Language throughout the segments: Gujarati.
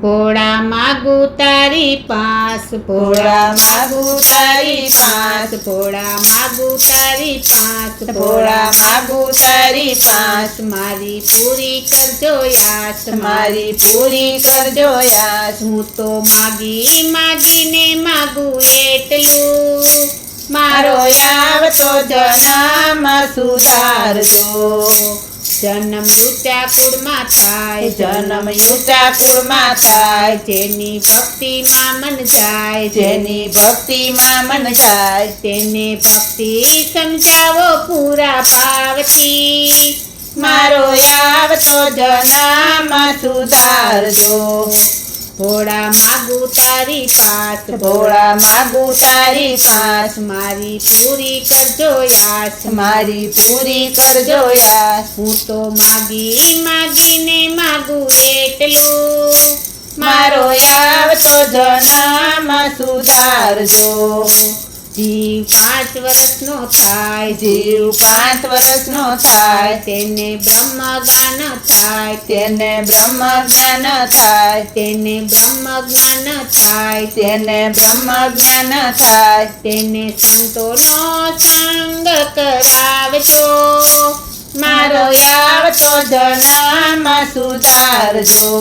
ભોળા માગુ તારી પાસ, ભોળા માગુ તારી પાંચ, ભોળા માગુ તારી પાસ, ભોળા માગુ તારી પાંચ, મારી પૂરી કરજો યાસ, મારી પૂરી કરજો યાસ। હું તો માગી માગીને માગું એટલું, મારો આવતો જન્મ સુધારજો। જન્મ ઊંચા કુળમાં થાય, જન્મ ઊંચા કુળમાં થાય, જેની ભક્તિમાં મન જાય, જેની ભક્તિમાં મન જાય, તેને ભક્તિ સમજાવો પૂરા ભાવથી, મારો આવતો જન્મ સુધારજો। ભોળા માગું તારી પાસ, ભોળા માગુ તારી પાંચ, મારી પૂરી કરજો યાસ, મારી પૂરી કરજો યાસ। હું તો માગી માગીને માગું એટલું, મારો આવતો જન્મ સુધારજો। જીવ 5 વર્ષનો થાય, જીવ 5 વર્ષનો થાય, તેને બ્રહ્મ જ્ઞાન થાય, તેને બ્રહ્મ જ્ઞાન થાય, તેને બ્રહ્મ જ્ઞાન થાય, તેને બ્રહ્મ જ્ઞાન થાય, તેને સંતોનો સંગ કરાવજો, મારો આવતો જન્મ સુધારજો।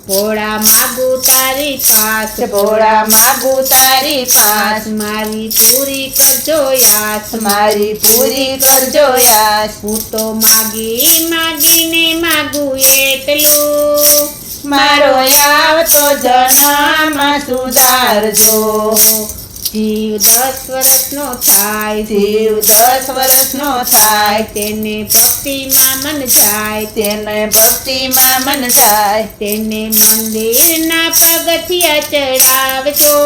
ભોળા માગું તારી પાસ, ભોળા માગુ તારી પાંચ, મારી પૂરી કરજો યાસ, મારી પૂરી કરજો યાસ। હું તો માગી માગીને માગું એટલું, મારો આવતો જન્મ સુધારજો। જીવ 10 વર્ષનો થાય, જીવ 10 વર્ષનો થાય, તેને ભક્તિમાં મન જાય, તેને ભક્તિમાં મન જાય, તેને મંદિરના પગથિયા ચડાવજો,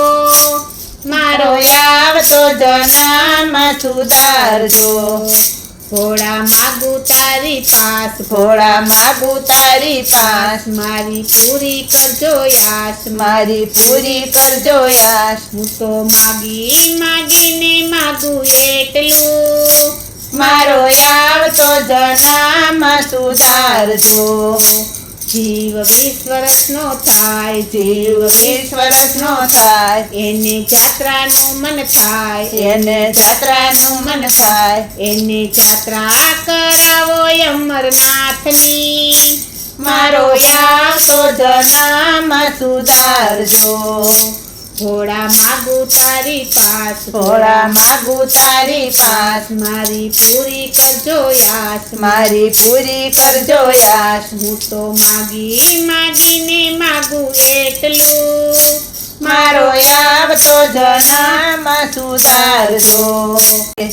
મારો આવતો જન્મ સુધારજો। ભોળા માગું તારી પાસ, ભોળા માગુ તારી પાંચ, મારી પૂરી કરજો યાસ, મારી પૂરી કરજો યાસ। હું તો માગી માગીને માગું એટલું, મારો આવતો જન્મ સુધારજો। જીવ 20 વર્ષનો થાય, જીવ 20 વર્ષનો થાય, એને જાત્રાનું મન થાય, એને જાત્રાનું મન થાય, એને જાત્રા કરાવો અમરનાથની, મારો આવતો જન્મ સુધારજો। ભોળા માગું તારી પાસ, ભોળા માગુ તારી પાંચ, મારી પૂરી કરજો યાસ, મારી પૂરી કરજો યાસ। હું તો માગી માગીને માગું એટલું, મારો આવતો જન્મ સુધારજો।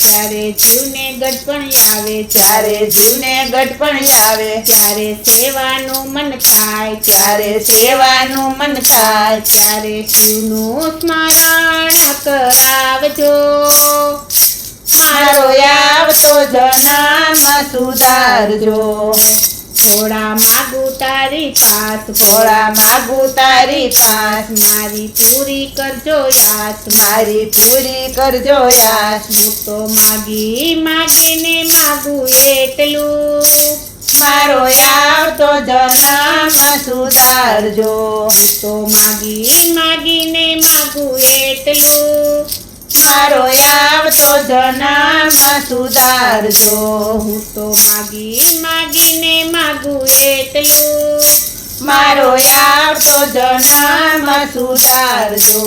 જ્યારે જીવને ગઢપણ આવે, જ્યારે જીવને ગઢપણ આવે, ત્યારે સેવાનું મન થાય, ત્યારે સેવાનું મન થાય, ત્યારે શિવનું સ્મરણ કરાવજો, મારો આવતો જન્મ સુધારજો। ભોળા માગું તારી પાસ, ભોળા માગુ તારી પાંચ, મારી પૂરી કરજો યાસ, મારી પૂરી કરજો યાસ। હું તો માગી માગીને માગું એટલું, મારો આવતો જન્મ સુધારજો। હું તો માગી માગીને માગું એટલું, મારો આવતો જન્મ સુધારજો। હું તો માગી માગીને માગું એટલું, મારો આવતો જન્મ સુધારજો।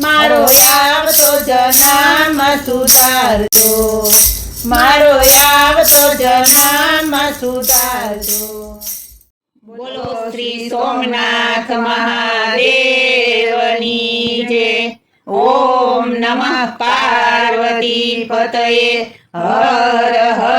મારો આવતો જન્મ સુધારજો। મારો આવતો જન્મ સુધારજો। બોલો શ્રી સોમનાથ મહાદેવની જય। ઓમ નમઃ પાર્વતી પતયે હર હર